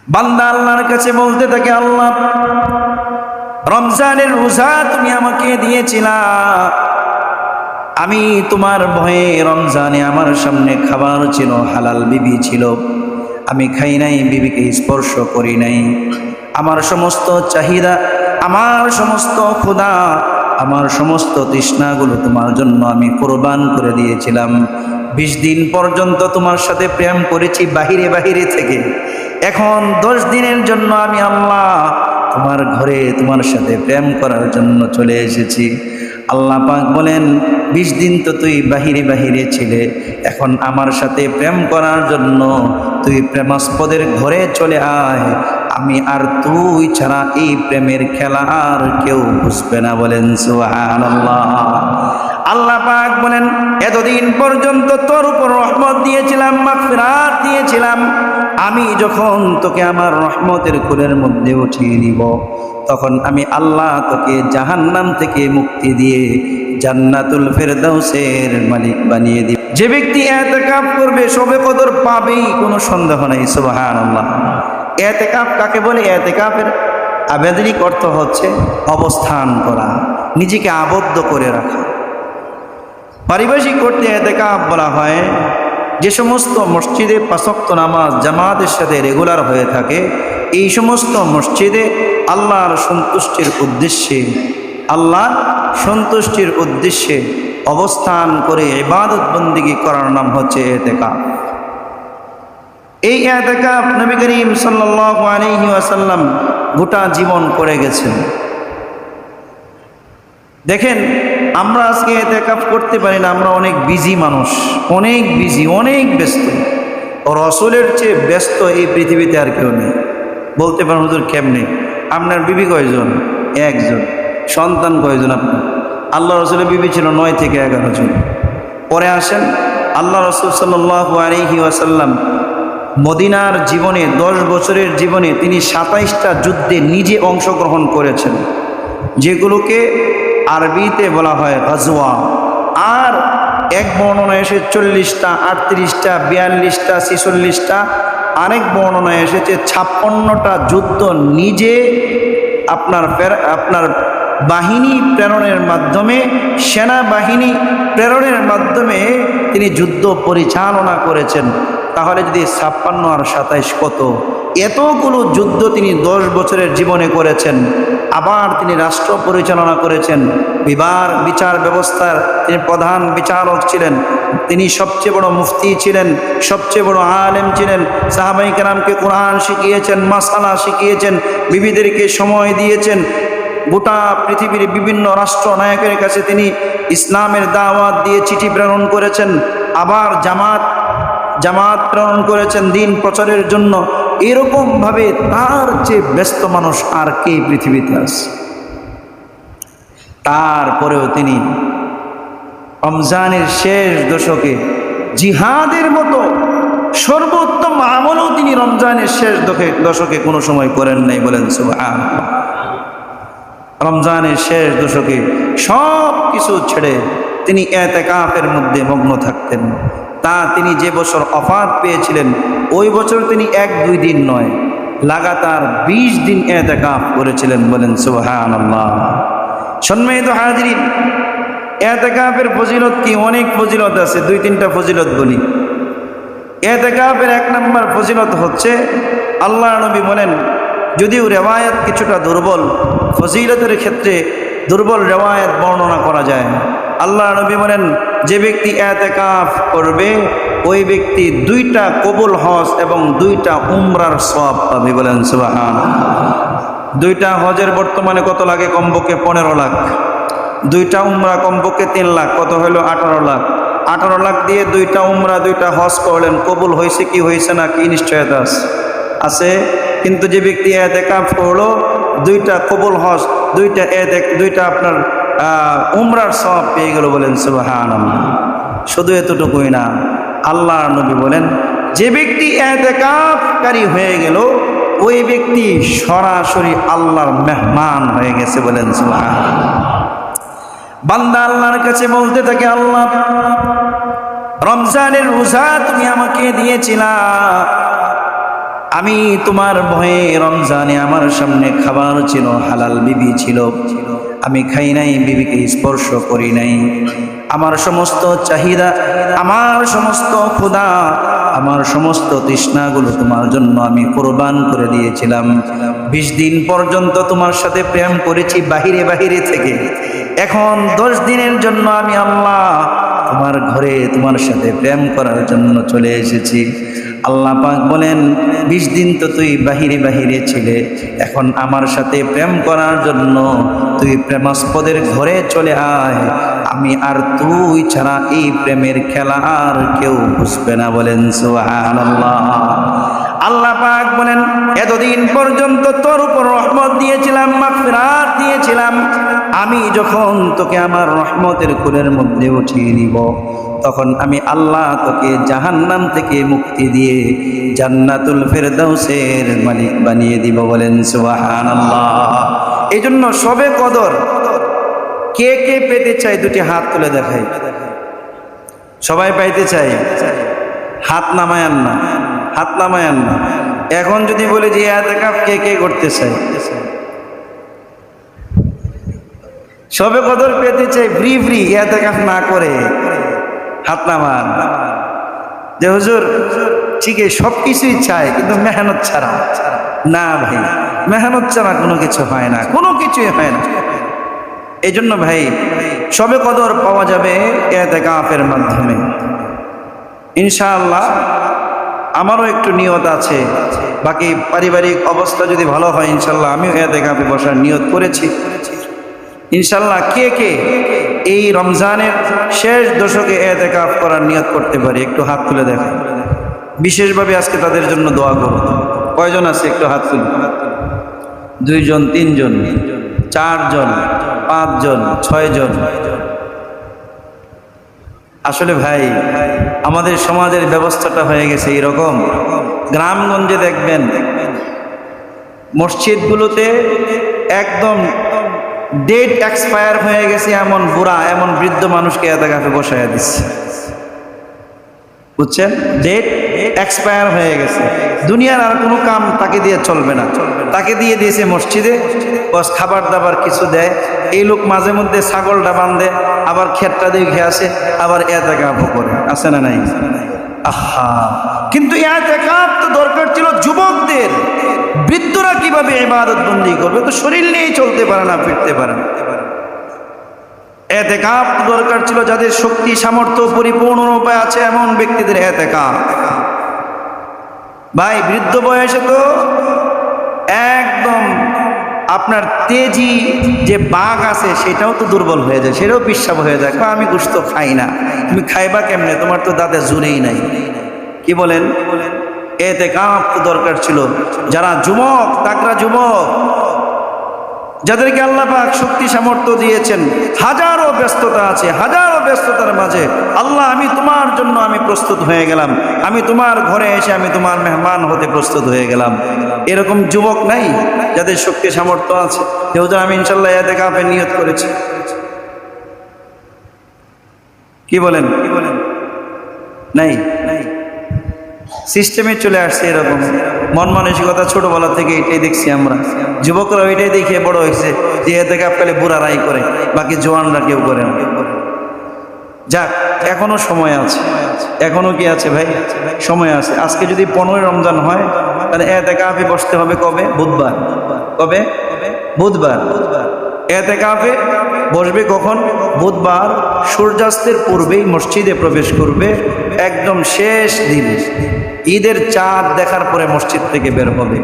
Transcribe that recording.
বান্দা আল্লাহর কাছে বলতে থাকে, আল্লাহ রমজানের রোজা তুমি আমাকে দিয়েছিলা, আমি তোমার ভয়ে রমজানে আমার সামনে খাবার ছিল, হালাল বিবি ছিল, আমি খাই নাই, বিবিকে স্পর্শ করি নাই। আমার সমস্ত চাহিদা, আমার সমস্ত ক্ষুধা, আমার সমস্ত তৃষ্ণাগুলো তোমার জন্য আমি কোরবান করে দিয়েছিলাম। 20 দিন পর্যন্ত তোমার সাথে প্রেম করেছি বাহিরে বাহিরে থেকে, এখন 10 দিনের জন্য আমি আল্লাহ তোমার ঘরে তোমার সাথে প্রেম করার জন্য চলে এসেছি। আল্লাহ পাক বলেন, 20 দিন তো তুই বাহিরে বাহিরে ছিলে, এখন আমার সাথে প্রেম করার জন্য তুই প্রেমাস্পদের ঘরে চলে আয়, আমি আর তুই ছাড়া এই প্রেমের খেলা আর কেউ বুঝবে না। বলেন সুবহানাল্লাহ। আল্লাহ পাক বলেন, এতদিন পর্যন্ত তোর উপর রহমত দিয়েছিলাম, মাগফিরাত দিয়েছিলাম, আমি যখন তোকে আমার রহমতের কোলের মধ্যে উঠিয়ে নিব, তখন আমি আল্লাহ তোকে জাহান্নাম থেকে মুক্তি দিয়ে জান্নাতুল ফেরদাউসের মালিক বানিয়ে দিব। যে ব্যক্তি ইতিকাফ করবে শবে কদর পাবেই, কোনো সন্দেহ নেই। সুবহানাল্লাহ। ইতিকাফ কাকে বলে? ইতিকাফের আবেদনিক অর্থ হচ্ছে অবস্থান করা, নিজেকে আবদ্ধ করে রাখা। পারিভাষিক অর্থে ইতিকাফ বলা হয় যে সমস্ত মসজিদে 5 ওয়াক্ত নামাজ জামাতের সাথে রেগুলার হয়ে থাকে, এই সমস্ত মসজিদে আল্লাহর সন্তুষ্টির উদ্দেশ্যে অবস্থান করে ইবাদত বন্দেগী করার নাম হচ্ছে ইতিকাফ। এই ইতিকাফ নবী করিম সাল্লাল্লাহু আলাইহি ওয়াসাল্লাম গোটা জীবন করে গেছেন। দেখেন, আমরা আজকে ইতিকাফ করতে পারি না, আমরা অনেক বিজি মানুষ, অনেক বিজি, অনেক ব্যস্ত। রাসূলের চেয়ে ব্যস্ত এই পৃথিবীতে আর কেউ নেই। বলতে পারেন, হুজুর কেমনে? আপনার বিবি কয়জন? 1 জন। সন্তান কয়জন আপনার? আল্লাহ রাসূলের বিবি ছিল 9 থেকে 11 জন। পরে আসেন, আল্লাহ রাসূল সাল্লাল্লাহু আলাইহি ওয়াসাল্লাম মদিনার জীবনে 10 বছরের জীবনে তিনি 27টা যুদ্ধে নিজে অংশগ্রহণ করেছেন, যেগুলোকে আরবিতে বলা হয় গাজওয়া। আর এক বর্ণনা এসে 40টা, 38টা, 42টা, 46টা, আরেক বর্ণনায় এসেছে 56টা যুদ্ধ নিজে আপনার বাহিনী প্রেরণের মাধ্যমে, সেনাবাহিনী প্রেরণের মাধ্যমে তিনি যুদ্ধ পরিচালনা করেছেন। তাহলে যদি 56 আর 27 কত? এতগুলো যুদ্ধ তিনি 10 বছরের জীবনে করেছেন। আবার তিনি রাষ্ট্র পরিচালনা করেছেন, বিচার ব্যবস্থার তিনি প্রধান বিচারক ছিলেন, তিনি সবচেয়ে বড় মুফতি ছিলেন, সবচেয়ে বড় আলেম ছিলেন, সাহাবায়ে কেরামকে কোরআন শিখিয়েছেন, মাসালা শিখিয়েছেন, বিবিদেরকে সময় দিয়েছেন, গোটা পৃথিবীর বিভিন্ন রাষ্ট্র নায়কের কাছে তিনি ইসলামের দাওয়াত দিয়ে চিঠি প্রেরণ করেছেন। আবার জামাত প্রেরণ করেছেন দিন প্রচারের জন্য। এরকমভাবে তার চেয়ে ব্যস্ত মানুষ আর কে পৃথিবীতে আছে? তারপরেও তিনি রমজানের শেষ দশকে জিহাদের মতো সর্বোত্তম আমলও তিনি রমজানের শেষ দশকে কোনো সময় করেন নাই। বলেন সুবহানাল্লাহ। রমজানের শেষ দশকে সব কিছু ছেড়ে তিনি ইতিকাফের মধ্যে মগ্ন থাকতেন। তিনি যে বছর ওফাত পেয়েছিলেন, ওই বছর তিনি 1-2 দিন নয়, লাগাতার 20 দিন ইতিকাফ করেছিলেন। বলেন সুবহানাল্লাহ। সম্মানিত হাজিরিন, ইতিকাফের ফজিলত কি? অনেক ফজিলত আছে, 2-3টা ফজিলত বলি। ইতিকাফের 1 নম্বর ফজিলত হচ্ছে, আল্লাহ নবী বলেন, যদিও রেওয়ায়াত কিছুটা দুর্বল, ফজিলতের ক্ষেত্রে দুর্বল রেওয়ায়াত বর্ণনা করা যায়। আল্লাহ নবী বলেন, যে ব্যক্তি ইতিকাফ করবে ওই ব্যক্তি 2টা কবুল হজ এবং 2টা উমরার সওয়াব পাবে। বলেন সুবহানাল্লাহ। 2টা হজের বর্তমানে কত লাগে? কমপক্ষে 15 লাখ। 2টা উমরা কমপক্ষে 3 লাখ, কত হলো? 18 লাখ। 18 লাখ দিয়ে 2টা উমরা 2টা হজ করলেন, কবুল হয়েছে কি হয়েছে না, কি নিশ্চয়তা আছে? কিন্তু যে ব্যক্তি ইতিকাফ করলো, 2টা কবুল হজ, 2টা আপনার উমরার সওয়াব পেয়ে গেল। বলেন সুবহানাল্লাহ। শুধু এতটুকুই না, আল্লাহ নবী বলেন, যে ব্যক্তি ইতিকাফকারী হয়ে গেল ওই ব্যক্তি সরাসরি আল্লাহর মেহমান হয়ে গেছে। বলেন সুবহানাল্লাহ। বান্দা আল্লাহর কাছে বলতে থাকে, আল্লাহ রমজানের রোজা তুমি আমাকে দিয়েছিলা, আমি তোমার ভয়ে রমজানে আমার সামনে খাবার ছিল, হালাল বিবি ছিল, আমি খাই নাই, বিবিকে স্পর্শ করি নাই। আমার সমস্ত চাহিদা, আমার সমস্ত ক্ষুধা, আমার সমস্ত তৃষ্ণাগুলো তোমার জন্য আমি কোরবান করে দিয়েছিলাম। 20 দিন পর্যন্ত তোমার সাথে প্রেম করেছি বাহিরে বাহিরে থেকে। এখন 10 দিনের জন্য আমি আল্লাহ তোমার ঘরে তোমার সাথে প্রেম করার জন্য চলে এসেছি। আল্লাহ পাক বলেন, 20 দিন তো তুই বাহিরে বাহিরে ছিলে, এখন আমার সাথে প্রেম করার জন্য তুই প্রেমাস্পদের ঘরে চলে আয়। আমি আর তুই ছাড়া এই প্রেমের খেলা আর কেউ বুঝবে না। বলেন সুবহানাল্লাহ। আল্লাহ পাক বলেন, এতদিন পর্যন্ত তোর উপর রহমত দিয়েছিলাম, মাগফিরাত দিয়েছিলাম। আমি যখন তোকে আমার রহমতের কোলের মধ্যে উঠিয়ে নিব, তখন আমি আল্লাহ তোকে জাহান্নাম থেকে মুক্তি দিয়ে জান্নাতুল ফেরদাউসের মালিক বানিয়ে দিব। বলেন সুবহানাল্লাহ। এই জন্য সবে কদর কে কে পেতে চাই? দুটি হাত তুলে দেখাই। সবাই পাইতে চাই? হাত নামায়ান না, হাত নামায়ান না। এখন যদি বলি যে ইতিকাফ কে কে করতে চাই? সবে কদর পেতে চাই, ফ্রি ফ্রি, ইতিকাফ না করে হাত নামান। যে হুজুর ঠিকই সব কিছুই চাই, কিন্তু মেহনত ছাড়া। না ভাই, মেহনত ছাড়া কোনো কিছু হয় না, কোনো কিছুই হয় না। এই জন্য ভাই সবে কদর পাওয়া যাবে ইতিকাফের মাধ্যমে ইনশাআল্লাহ। আমারও একটু নিয়ত আছে, বাকি পারিবারিক অবস্থা যদি ভালো হয় ইনশাআল্লাহ আমিও ইতিকাফে বসার নিয়ত করেছি ইনশাআল্লাহ। কে কে এই রমজানের শেষ দশকে ইতিকাফ করার নিয়ত করতে পারি? একটু হাত তুলে দেখেন। বিশেষভাবে আজকে তাদের জন্য দোয়া করব। কয়জন আছে একটু হাত তুলে? 2 জন, 3 জন, 4 জন, 5 জন, 6 জন। আসলে ভাই আমাদের সমাজের ব্যবস্থাটা হয়ে গেছে এইরকম, গ্রামগঞ্জে দেখবেন মসজিদগুলোতে একদম ডেট এক্সপায়ার হয়ে গেছে এমন বুড়া, এমন বৃদ্ধ মানুষকে ইতিকাফে বসায়া দিচ্ছে। বুঝছেন? ডেট এক্সপায়ার হয়ে গেছে, দুনিয়ার আর কোনো কাম তাকে দিয়ে চলবে না, তাকে দিয়ে দিয়েছে মসজিদে, বস খাবার দাবার কিছু দেয়। এই লোক মাঝে মধ্যে ছাগলটা বাঁধে, আবার খেতটা দেখে আসে, আবার ইতিকাফও করে। আছে না নাই? আহা, কিন্তু ইতিকাফ তো দরকার ছিল যুবকদের। বৃদ্ধরা কিভাবে ইবাদত বন্দি করবে? তো শরীর নিয়েই চলতে পারে না, ফিরতে পারে না। ইতিকাফ দরকার ছিল যাদের শক্তি সামর্থ্য পরিপূর্ণ উপায় আছে এমন ব্যক্তিদের ইতিকাফ। ভাই বৃদ্ধ বয়সে তো একদম আপনার তেজি যে বাঘ আছে সেটাও তো দুর্বল হয়ে যায়, সেটাও পিসাব হয়ে যায়। আমি গোশত খাই না। তুমি খাইবা কেমনে? তোমার তো দাঁতে জুড়েই নাই। কি বলেন? ইতিকাফ তো দরকার ছিল যারা যুবক, তাকরা যুবক, যাদেরকে আল্লাহ পাক শক্তি সামর্থ্য দিয়েছেন। হাজারো ব্যস্ততা আছে, হাজারো ব্যস্ততার মাঝে আল্লাহ আমি তোমার জন্য আমি প্রস্তুত হয়ে গেলাম, আমি তোমার ঘরে এসে আমি তোমার মেহমান হতে প্রস্তুত হয়ে গেলাম। এরকম যুবক নাই যাদের শক্তি সামর্থ্য আছে? যেহেতু আমি ইনশাল্লাহ ইতিকাফের নিয়ত করেছি। কি বলেন? নাই? সিস্টেমে চলে আসছে এরকম মন মানসিকতা ছোটবেলা থেকে এটাই দেখছি আমরা। যুবকরা এটাই দেখে বড় হয়েছে যে ইতিকাফ খালি বুড়ারাই করে, বাকি জওয়ানরা কেউ করে না। যাক, এখনো সময় আছে, এখনো কি আছে ভাই? সময় আছে। আজকে যদি 15 রমজান হয় তাহলে ইতিকাফে বসতে হবে কবে? বুধবার। কবে? বুধবার। ইতিকাফে বসবে কখন? বুধবার সূর্যাস্তের পূর্বেই মসজিদে প্রবেশ করবে, একদম শেষ দিন ঈদের চাঁদ দেখার পরে মসজিদ থেকে বের হবে।